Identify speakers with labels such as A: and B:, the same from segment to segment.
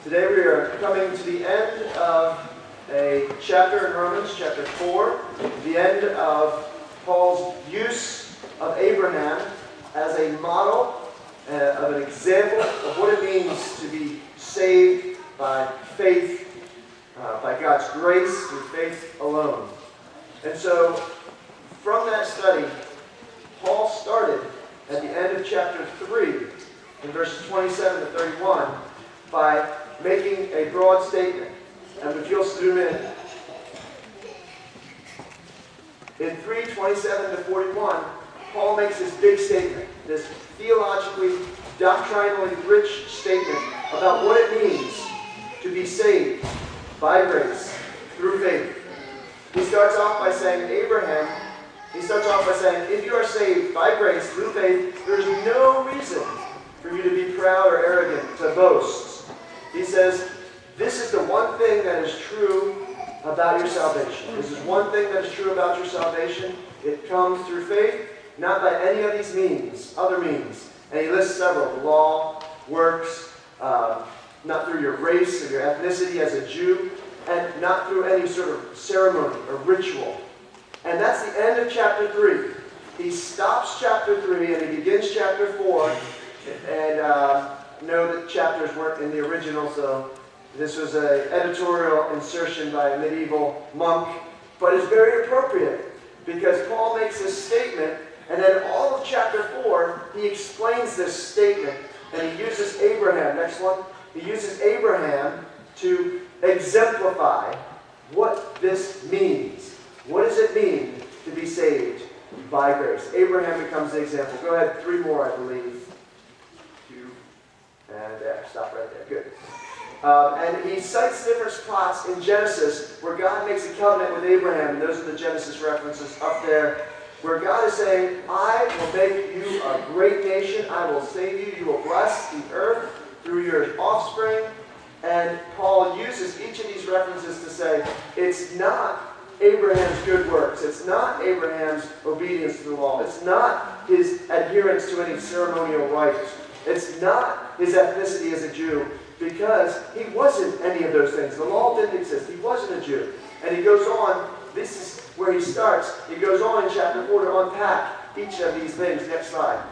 A: Today we are coming to the end of a chapter in Romans, chapter 4, the end of Paul's use of Abraham as a model, of an example of what it means to be saved by faith, by God's grace, through faith alone. And so, from that study, Paul started at the end of chapter 3, in verses 27 to 31, by making a broad statement. And if you'll zoom in 3:27 to 41, Paul makes this big statement, this theologically, doctrinally rich statement about what it means to be saved by grace through faith. He starts off by saying, if you are saved by grace through faith, there is no reason for you to be proud or arrogant, to boast. He says, this is the one thing that is true about your salvation. This is one thing that is true about your salvation. It comes through faith, not by any of these means, other means. And he lists several: law, works, not through your race or your ethnicity as a Jew, and not through any sort of ceremony or ritual. And that's the end of chapter 3. He stops chapter 3 and he begins chapter 4. And know that chapters weren't in the original, so this was an editorial insertion by a medieval monk. But it's very appropriate because Paul makes this statement, and then all of chapter 4, he explains this statement. And he uses Abraham, next one, he uses Abraham to exemplify what this means. What does it mean to be saved by grace? Abraham becomes the example. Go ahead, 3 more, I believe. 2. And there, stop right there. Good. And he cites different spots in Genesis where God makes a covenant with Abraham. And those are the Genesis references up there, where God is saying, I will make you a great nation. I will save you. You will bless the earth through your offspring. And Paul uses each of these references to say, it's not Abraham's good works. It's not Abraham's obedience to the law. It's not his adherence to any ceremonial rites. It's not his ethnicity as a Jew, because he wasn't any of those things. The law didn't exist. He wasn't a Jew. And he goes on, this is where he starts. He goes on in chapter 4 to unpack each of these things. Next slide.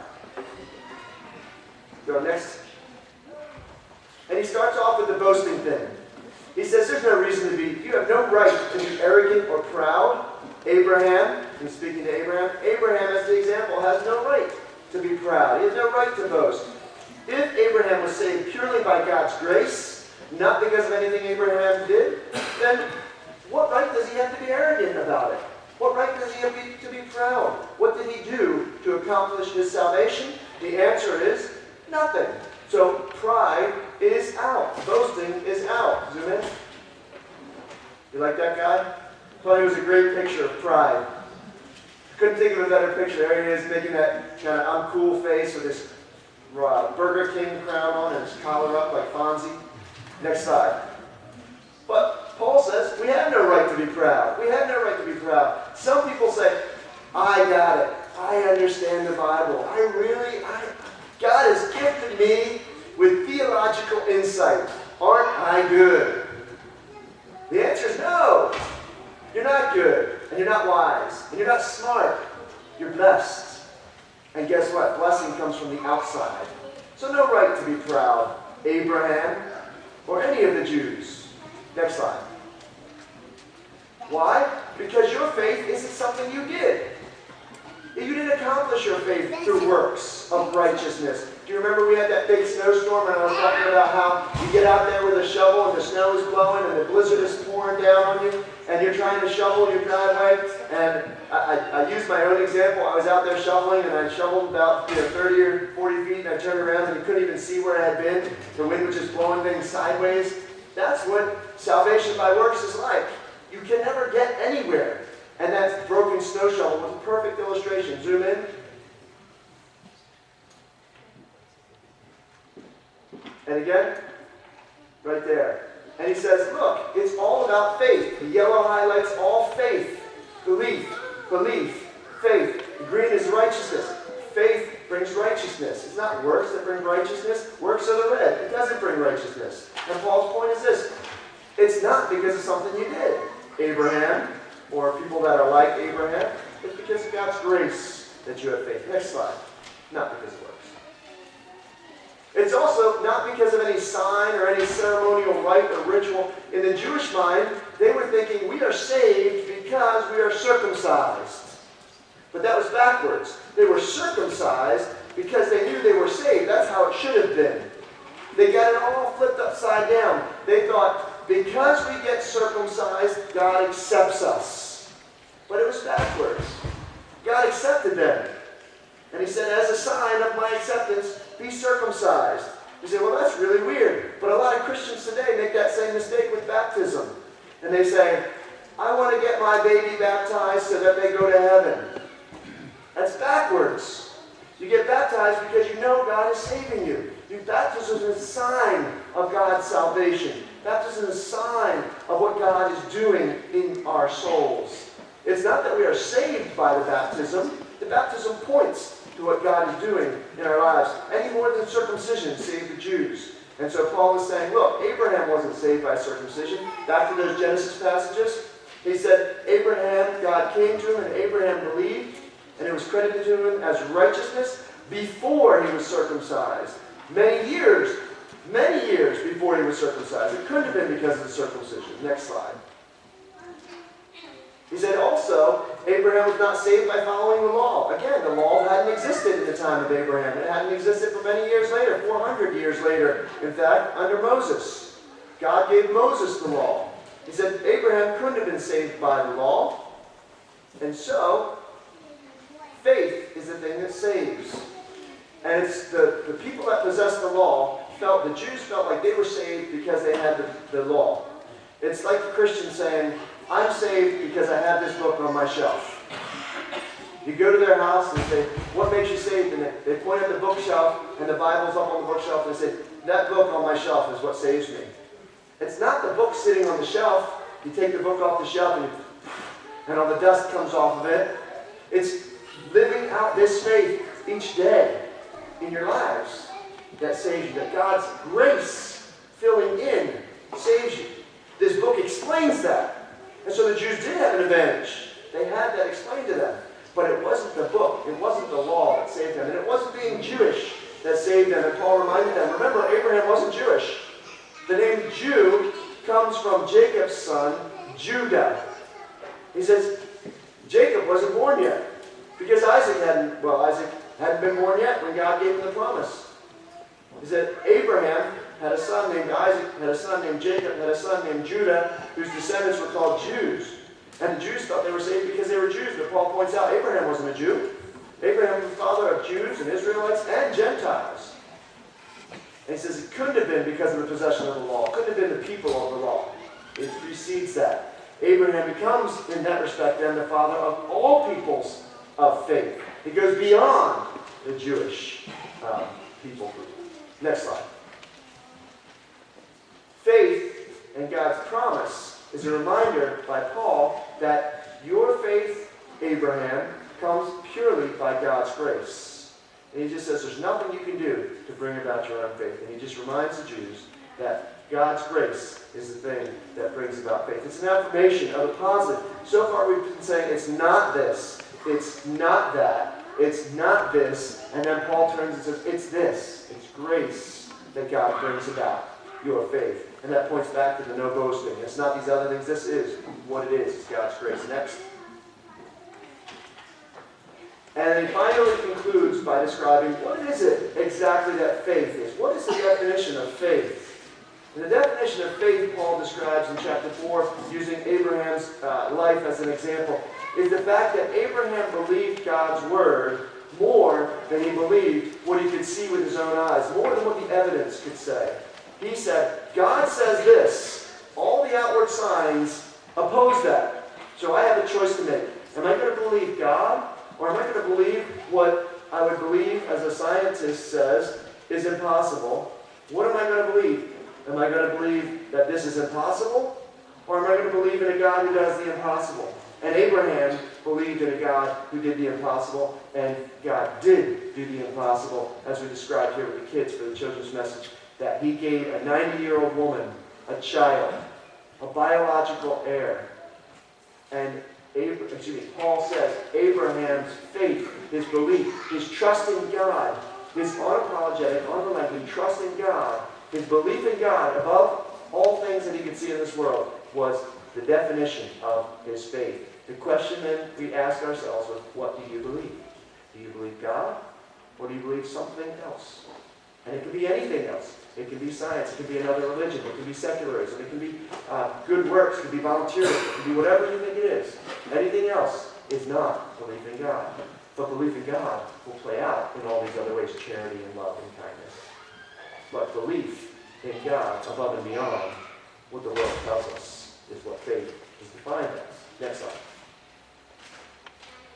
A: Go next. And he starts off with the boasting thing. He says there's no reason to be, you have no right to be arrogant or proud. Abraham, he's speaking to Abraham, Abraham as the example has no right to be proud. He has no right to boast. If Abraham was saved purely by God's grace, not because of anything Abraham did, then what right does he have to be arrogant about it? What right does he have to be proud? What did he do to accomplish his salvation? The answer is nothing. So pride is out. Boasting is out. Zoom in. You like that guy? I thought it was a great picture of pride. Couldn't think of a better picture. There he is making that kind of I'm cool face with his Burger King crown on and his collar up like Fonzie. Next slide. But Paul says we have no right to be proud. We have no right to be proud. Some people say, I got it. I understand the Bible. God has gifted me with theological insight. Aren't I good? The answer is no. You're not good, and you're not wise, and you're not smart. You're blessed. And guess what? Blessing comes from the outside. So no right to be proud, Abraham, or any of the Jews. Next slide. Why? Because your faith isn't something you did. You didn't accomplish your faith through works of righteousness. Do you remember we had that big snowstorm and I was talking about how you get out there with a shovel and the snow is blowing and the blizzard is pouring down on you and you're trying to shovel your driveway? And I used my own example. I was out there shoveling and I shoveled about 30 or 40 feet and I turned around and you couldn't even see where I had been. The wind was just blowing things sideways. That's what salvation by works is like. You can never get anywhere. And that's broken snow shovel with a perfect illustration. Zoom in. And again, right there. And he says, look, it's all about faith. The yellow highlights all faith. Belief, faith. The green is righteousness. Faith, brings righteousness. It's not works that bring righteousness. Works are the red. It doesn't bring righteousness. And Paul's point is this. It's not because of something you did, Abraham, or people that are like Abraham. It's because of God's grace that you have faith. Next slide. Not because of works. It's also not because of any sign or any ceremonial rite or ritual. In the Jewish mind, they were thinking we are saved because we are circumcised. But that was backwards. They were circumcised because they knew they were saved. That's how it should have been. They got it all flipped upside down. They thought, because we get circumcised, God accepts us. But it was backwards. God accepted them. And he said, as a sign of my acceptance, be circumcised. You say, well, that's really weird. But a lot of Christians today make that same mistake with baptism. And they say, I want to get my baby baptized so that they go to heaven. That's backwards. You get baptized because you know God is saving you. Baptism is a sign of God's salvation. Baptism is a sign of what God is doing in our souls. It's not that we are saved by the baptism. The baptism points to what God is doing in our lives. Any more than circumcision saved the Jews. And so Paul is saying, look, Abraham wasn't saved by circumcision. Back to those Genesis passages. He said, Abraham, God came to him and Abraham believed, and it was credited to him as righteousness before he was circumcised. Many years before he was circumcised. It couldn't have been because of the circumcision. Next slide. He said also, Abraham was not saved by following the law. Again, the law hadn't existed in the time of Abraham. It hadn't existed for many years later, 400 years later. In fact, under Moses. God gave Moses the law. He said Abraham couldn't have been saved by the law. And so, faith is the thing that saves. And it's the people that possess the law the Jews felt like they were saved because they had the law. It's like the Christian saying, I'm saved because I have this book on my shelf. You go to their house and say, what makes you saved? And they point at the bookshelf, and the Bible's up on the bookshelf, and they say, that book on my shelf is what saves me. It's not the book sitting on the shelf. You take the book off the shelf, and all the dust comes off of it. It's living out this faith each day in your lives that saves you, that God's grace filling in saves you. This book explains that. And so the Jews did have an advantage. They had that explained to them. But it wasn't the book, it wasn't the law that saved them, and it wasn't being Jewish that saved them. And Paul reminded them, remember, Abraham wasn't Jewish. The name Jew comes from Jacob's son, Judah. He says, Jacob wasn't born yet, because Isaac hadn't been born yet when God gave him the promise. He said, Abraham had a son named Isaac, had a son named Jacob, had a son named Judah, whose descendants were called Jews. And the Jews thought they were saved because they were Jews. But Paul points out Abraham wasn't a Jew. Abraham was the father of Jews and Israelites and Gentiles. And he says it couldn't have been because of the possession of the law. It couldn't have been the people of the law. It precedes that. Abraham becomes, in that respect, then the father of all peoples of faith. He goes beyond the Jewish people group. Next slide. Faith and God's promise is a reminder by Paul that your faith, Abraham, comes purely by God's grace. And he just says there's nothing you can do to bring about your own faith. And he just reminds the Jews that God's grace is the thing that brings about faith. It's an affirmation of the positive. So far we've been saying it's not this, it's not that, it's not this. And then Paul turns and says it's this. It's grace that God brings about your faith. And that points back to the no boasting. It's not these other things. This is what it is. It's God's grace. Next. And he finally concludes by describing what is it exactly that faith is. What is the definition of faith? And the definition of faith Paul describes in chapter 4, using Abraham's life as an example, is the fact that Abraham believed God's word more than he believed what he could see with his own eyes, more than what the evidence could say. He said, God says this. All the outward signs oppose that. So I have a choice to make. Am I going to believe God? Or am I going to believe what I would believe, as a scientist says, is impossible? What am I going to believe? Am I going to believe that this is impossible? Or am I going to believe in a God who does the impossible? And Abraham believed in a God who did the impossible, and God did do the impossible, as we described here with the kids for the children's message, that he gave a 90-year-old woman a child, a biological heir. And Paul says Abraham's faith, his belief, his trust in God, his unapologetic, unrelenting trust in God, his belief in God above all things that he could see in this world was the definition of his faith. The question then we ask ourselves is, what do you believe? Do you believe God, or do you believe something else? And it could be anything else. It can be science, it can be another religion, it can be secularism, it can be good works, it can be volunteering, it can be whatever you think it is. Anything else is not belief in God. But belief in God will play out in all these other ways, charity and love and kindness. But belief in God above and beyond what the world tells us is what faith is defined as. Next slide.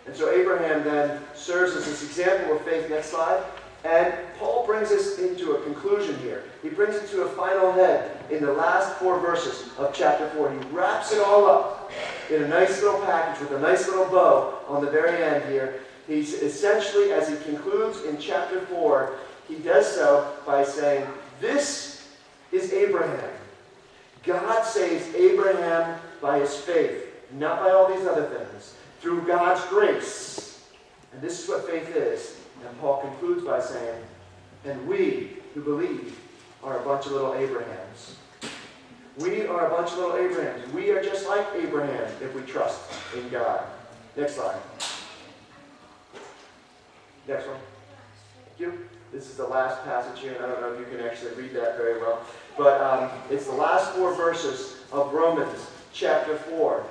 A: And so Abraham then serves as this example of faith. Next slide. And Paul brings us into a conclusion here. He brings it to a final head in the last 4 verses of chapter 4. He wraps it all up in a nice little package with a nice little bow on the very end here. He's essentially, as he concludes in chapter 4, he does so by saying, this is Abraham. God saves Abraham by his faith, not by all these other things, through God's grace. And this is what faith is. And Paul concludes by saying, and we who believe are a bunch of little Abrahams. We are a bunch of little Abrahams. We are just like Abraham if we trust in God. Next slide. Next one. Thank you. This is the last passage here, and I don't know if you can actually read that very well. But it's the last 4 verses of Romans chapter 4.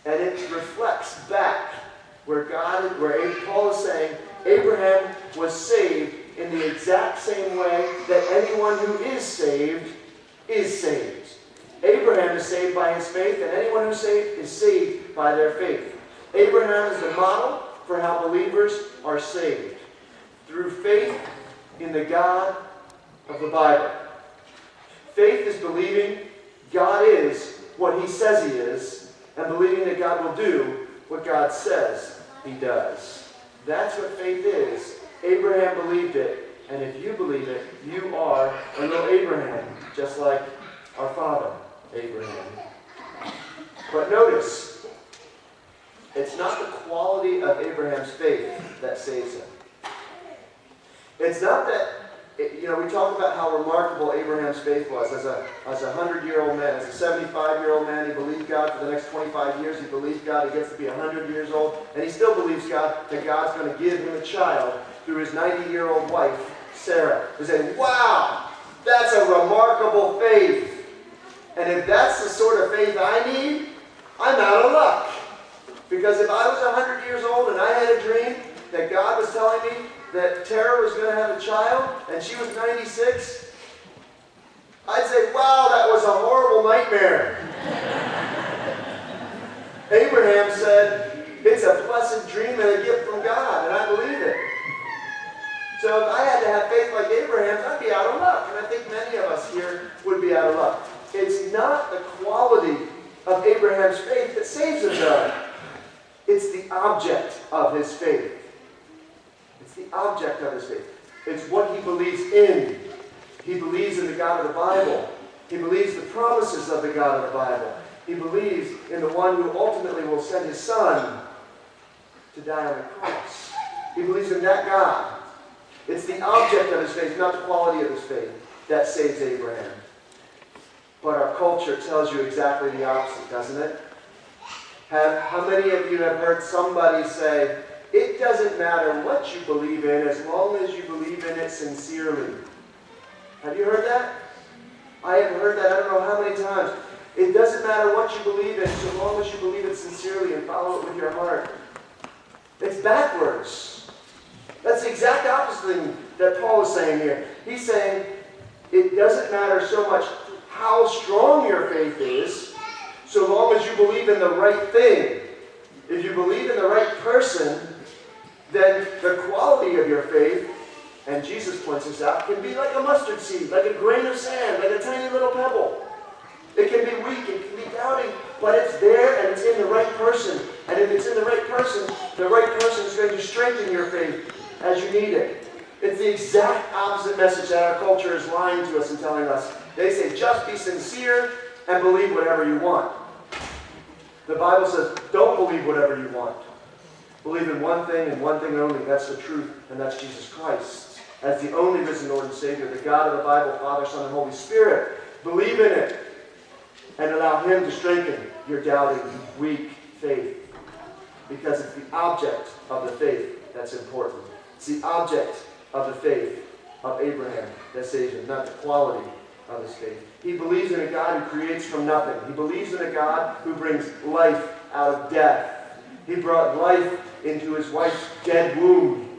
A: And it reflects back where Paul is saying Abraham was saved in the exact same way that anyone who is saved is saved. Abraham is saved by his faith, and anyone who's saved is saved by their faith. Abraham is the model for how believers are saved. Through faith in the God of the Bible. Faith is believing God is what he says he is, and believing that God will do what God says he does. That's what faith is. Abraham believed it, and if you believe it, you are a little Abraham, just like our father, Abraham. But notice, it's not the quality of Abraham's faith that saves him. It's not that, we talk about how remarkable Abraham's faith was. As a 100-year-old man, as a 75-year-old man, he believed God for the next 25 years. He believed God. He gets to be 100 years old. And he still believes God that God's going to give him a child through his 90-year-old wife, Sarah. He said, wow, that's a remarkable faith. And if that's the sort of faith I need, I'm out of luck. Because if I was 100 years old and I had a dream that God was telling me that Tara was going to have a child, and she was 96, I'd say, wow, that was a horrible nightmare. Abraham said, it's a blessed dream and a gift from God, and I believe it. So if I had to have faith like Abraham's, I'd be out of luck, and I think many of us here would be out of luck. It's not the quality of Abraham's faith that saves him, though. It's the object of his faith. It's the object of his faith. It's what he believes in. He believes in the God of the Bible. He believes the promises of the God of the Bible. He believes in the one who ultimately will send his son to die on the cross. He believes in that God. It's the object of his faith, not the quality of his faith, that saves Abraham. But our culture tells you exactly the opposite, doesn't it? How many of you have heard somebody say, it doesn't matter what you believe in as long as you believe in it sincerely? Have you heard that? I haven't heard that I don't know how many times. It doesn't matter what you believe in so long as you believe it sincerely and follow it with your heart. It's backwards. That's the exact opposite thing that Paul is saying here. He's saying it doesn't matter so much how strong your faith is so long as you believe in the right thing. If you believe in the right person, then the quality of your faith, and Jesus points this out, can be like a mustard seed, like a grain of sand, like a tiny little pebble. It can be weak, it can be doubting, but it's there and it's in the right person. And if it's in the right person is going to strengthen your faith as you need it. It's the exact opposite message that our culture is lying to us and telling us. They say, just be sincere and believe whatever you want. The Bible says, don't believe whatever you want. Believe in one thing and one thing only. That's the truth, and that's Jesus Christ. As the only risen Lord and Savior, the God of the Bible, Father, Son, and Holy Spirit. Believe in it and allow Him to strengthen your doubting, weak faith. Because it's the object of the faith that's important. It's the object of the faith of Abraham that saves him, not the quality of his faith. He believes in a God who creates from nothing. He believes in a God who brings life out of death. He brought life into his wife's dead womb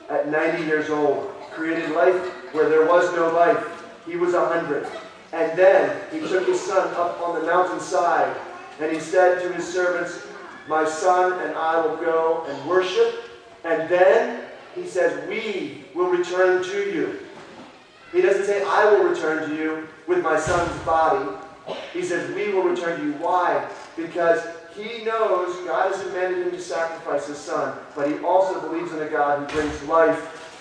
A: at 90 years old. Created life where there was no life. He was 100. And then he took his son up on the mountainside and he said to his servants, my son and I will go and worship. And then he says, we will return to you. He doesn't say, I will return to you with my son's body. He says, we will return to you. Why? Because he knows God has commanded him to sacrifice his son, but he also believes in a God who brings life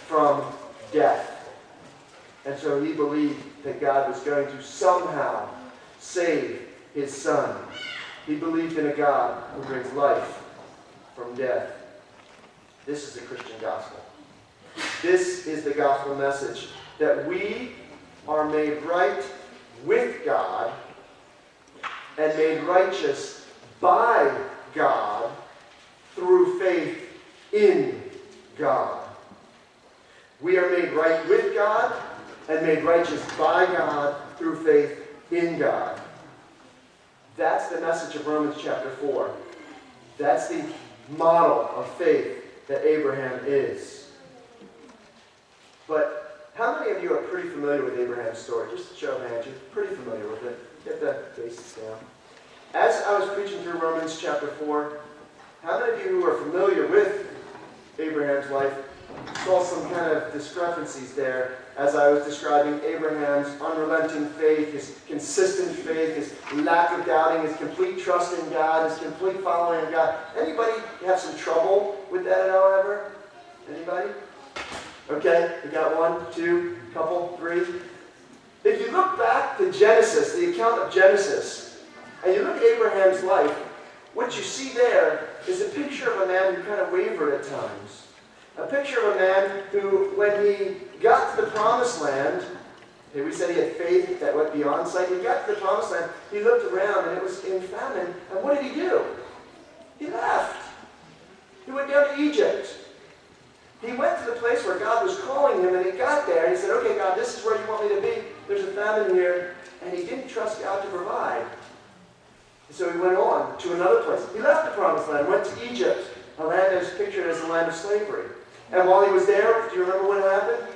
A: from death. And so he believed that God was going to somehow save his son. He believed in a God who brings life from death. This is the Christian gospel. This is the gospel message, that we are made right with God and made righteous by God through faith in God. We are made right with God and made righteous by God through faith in God. That's the message of Romans chapter 4. That's the model of faith that Abraham is. But how many of you are pretty familiar with Abraham's story? Just to show of hands, you're pretty familiar with it. Get the basics down. As I was preaching through Romans chapter 4, how many of you who are familiar with Abraham's life saw some kind of discrepancies there as I was describing Abraham's unrelenting faith, his consistent faith, his lack of doubting, his complete trust in God, his complete following of God? Anybody have some trouble with that at all ever? Anybody? Okay, we got one, two, couple, three. If you look back to Genesis, the account of Genesis, and you look at Abraham's life, what you see there is a picture of a man who kind of wavered at times. A picture of a man who, when he got to the promised land, here we said he had faith that went beyond sight. He got to the promised land, he looked around and it was in famine, and what did he do? He left. He went down to Egypt. He went to the place where God was calling him, and he got there, and he said, okay, God, this is where you want me to be. There's a famine here. And he didn't trust God to provide. And so he went on to another place. He left the promised land, went to Egypt, a land that is pictured as the land of slavery. And while he was there, do you remember what happened?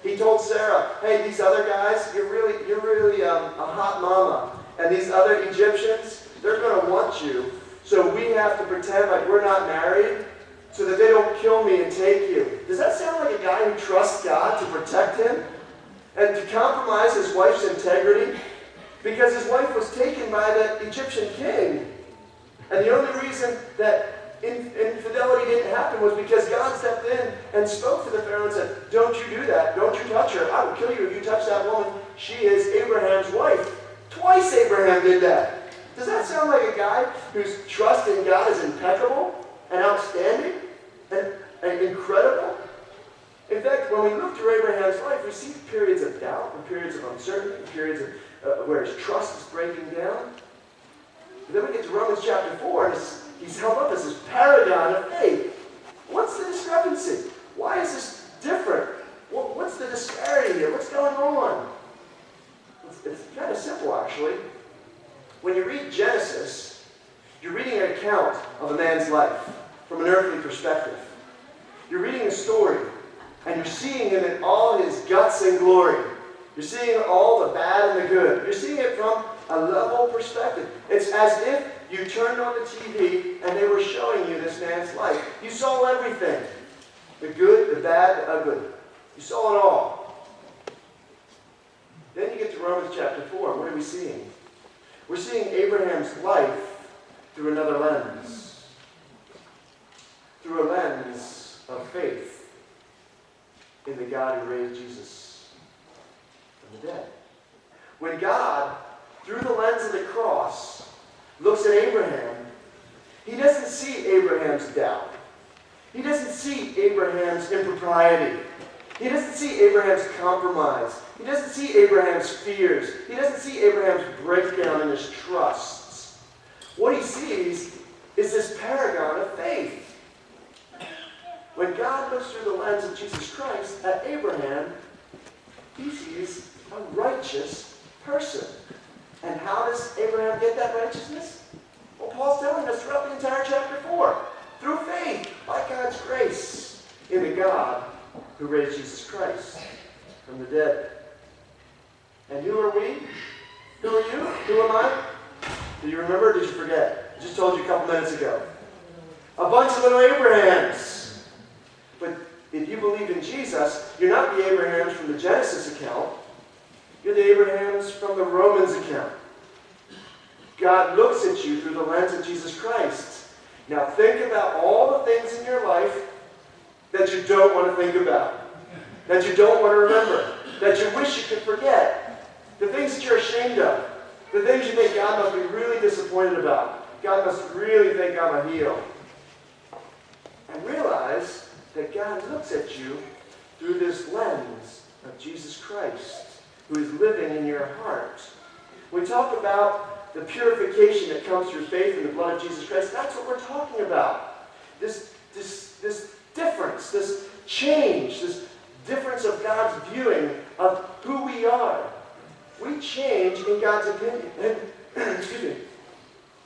A: He told Sarah, hey, these other guys, you're really a hot mama. And these other Egyptians, they're going to want you. So we have to pretend like we're not married, so that they don't kill me and take you. Does that sound like a guy who trusts God to protect him? And to compromise his wife's integrity? Because his wife was taken by the Egyptian king. And the only reason that infidelity didn't happen was because God stepped in and spoke to the Pharaoh and said, don't you do that. Don't you touch her. I will kill you if you touch that woman. She is Abraham's wife. Twice Abraham did that. Does that sound like a guy whose trust in God is impeccable and outstanding and incredible? In fact, when we look through Abraham's life, we see periods of doubt and periods of uncertainty, periods of where his trust is breaking down. But then we get to Romans chapter 4, and he's held up as this paragon of faith. What's the discrepancy? Why is this different? What's the disparity here? What's going on? It's kind of simple, actually. When you read Genesis, you're reading an account of a man's life from an earthly perspective. You're reading a story, and you're seeing him in all his guts and glory. You're seeing all the bad and the good. You're seeing it from a level perspective. It's as if you turned on the TV and they were showing you this man's life. You saw everything. The good, the bad, the ugly. You saw it all. Then you get to Romans chapter 4. What are we seeing? We're seeing Abraham's life through another lens. Through a lens of faith in the God who raised Jesus from the dead. When God, through the lens of the cross, looks at Abraham, he doesn't see Abraham's doubt. He doesn't see Abraham's impropriety. He doesn't see Abraham's compromise. He doesn't see Abraham's fears. He doesn't see Abraham's breakdown in his trusts. What he sees is this paragon of faith. When God looks through the lens of Jesus Christ at Abraham, he sees a righteous person. And how does Abraham get that righteousness? Well, Paul's telling us throughout the entire chapter 4. Through faith, by God's grace, in the God who raised Jesus Christ from the dead. And who are we? Who are you? Who am I? Do you remember or did you forget? I just told you a couple minutes ago. A bunch of little Abrahams. But if you believe in Jesus, you're not the Abrahams from the Genesis account. You're the Abrahams from the Romans account. God looks at you through the lens of Jesus Christ. Now think about all the things in your life that you don't want to think about, that you don't want to remember, that you wish you could forget, the things that you're ashamed of, the things you think God must be really disappointed about. God must really think I'm a heel. And realize that God looks at you through this lens of Jesus Christ, who is living in your heart. We talk about the purification that comes through faith in the blood of Jesus Christ. That's what we're talking about. This difference, this change, this difference of God's viewing of who we are. We change in God's opinion. And, excuse me,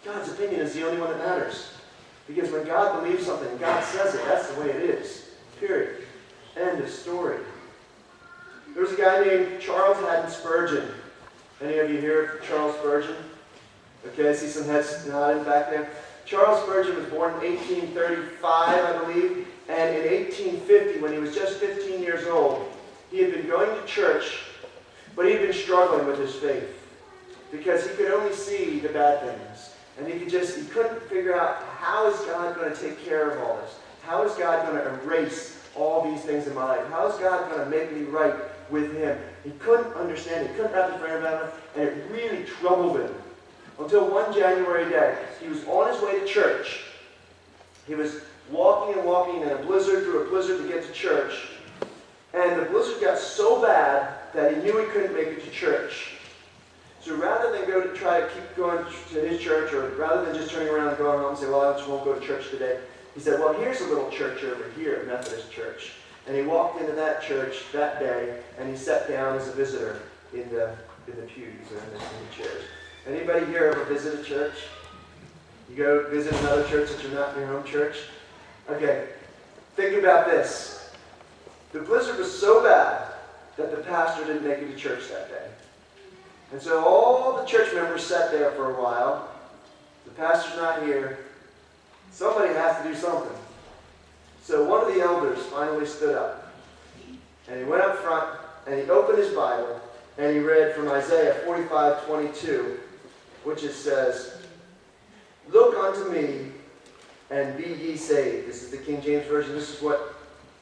A: God's opinion is the only one that matters. Because when God believes something and God says it, that's the way it is. Period. End of story. There was a guy named Charles Haddon Spurgeon. Any of you here of Charles Spurgeon? Okay, I see some heads nodding back there. Charles Spurgeon was born in 1835, I believe, and in 1850, when he was just 15 years old, he had been going to church, but he had been struggling with his faith because he could only see the bad things. And he couldn't figure out, how is God going to take care of all this? How is God going to erase all these things in my life? How is God going to make me right with him? He couldn't understand it. He couldn't wrap his brain around it, and it really troubled him. Until one January day, he was on his way to church. He was walking in a blizzard, through a blizzard to get to church. And the blizzard got so bad that he knew he couldn't make it to church. So rather than try to keep going to his church, or rather than just turning around and going home and say, well, I just won't go to church today, he said, well, here's a little church over here, Methodist church. And he walked into that church that day, and he sat down as a visitor in the pews or in the chairs. Anybody here ever visit a church? You go visit another church that you're not in your home church? Okay, think about this. The blizzard was so bad that the pastor didn't make it to church that day. And so all the church members sat there for a while. The pastor's not here. Somebody has to do something. So one of the elders finally stood up. And he went up front, and he opened his Bible, and he read from Isaiah 45:22, which it says, "Look unto me, and be ye saved." This is the King James Version. This is what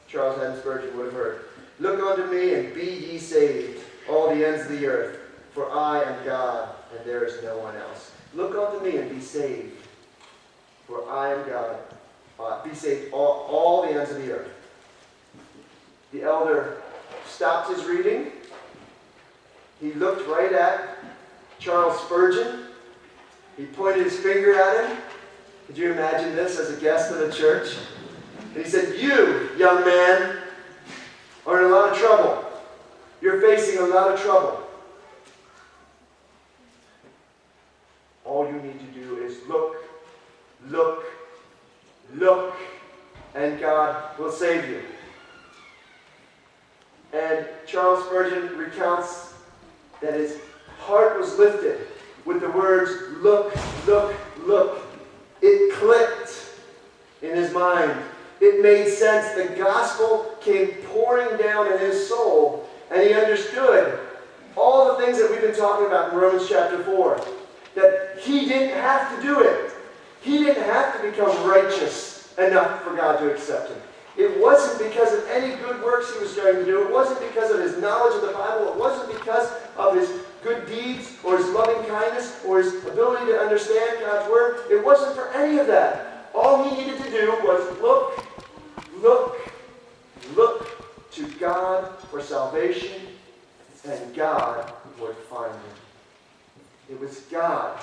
A: Charles Haddon Spurgeon would have heard. "Look unto me, and be ye saved, all the ends of the earth, for I am God, and there is no one else." Look unto me and be saved, for I am God. Be saved, all the ends of the earth. The elder stopped his reading. He looked right at Charles Spurgeon. He pointed his finger at him. Could you imagine this as a guest of the church? And he said, "You, young man, are in a lot of trouble. You're facing a lot of trouble. All you need to do is look, look, look, and God will save you." And Charles Spurgeon recounts that his heart was lifted with the words, "Look, look, look." It clicked in his mind. It made sense. The gospel came pouring down in his soul, and he understood all the things that we've been talking about in Romans chapter 4. That he didn't have to do it. He didn't have to become righteous enough for God to accept him. It wasn't because of any good works he was going to do. It wasn't because of his knowledge of the Bible. It wasn't because of his good deeds or his loving kindness or his ability to understand God's word. It wasn't for any of that. All he needed to do was look to God for salvation, and God would find him. It was God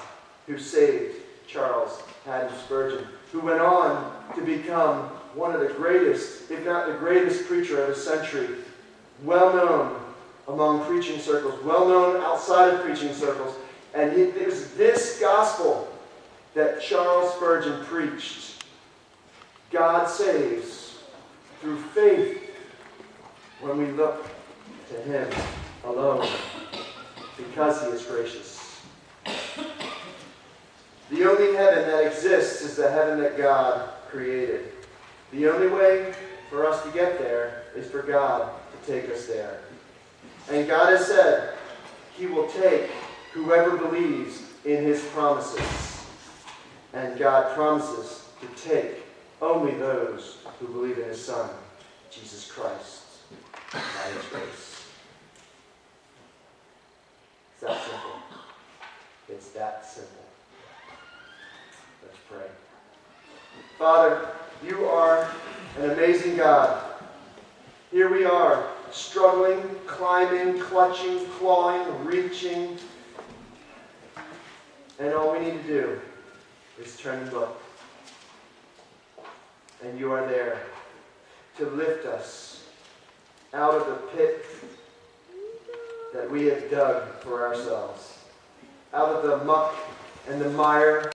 A: who saved Charles Haddon Spurgeon, who went on to become one of the greatest, if not the greatest preacher of his century, well known among preaching circles, well known outside of preaching circles. And it was this gospel that Charles Spurgeon preached. God saves through faith when we look to him alone, because he is gracious. The only heaven that exists is the heaven that God created. The only way for us to get there is for God to take us there. And God has said he will take whoever believes in his promises. And God promises to take only those who believe in his Son, Jesus Christ, by his grace. It's that simple. It's that simple. Let's pray. Father, you are an amazing God. Here we are, struggling, climbing, clutching, clawing, reaching. And all we need to do is turn and look. And you are there to lift us out of the pit that we have dug for ourselves, out of the muck and the mire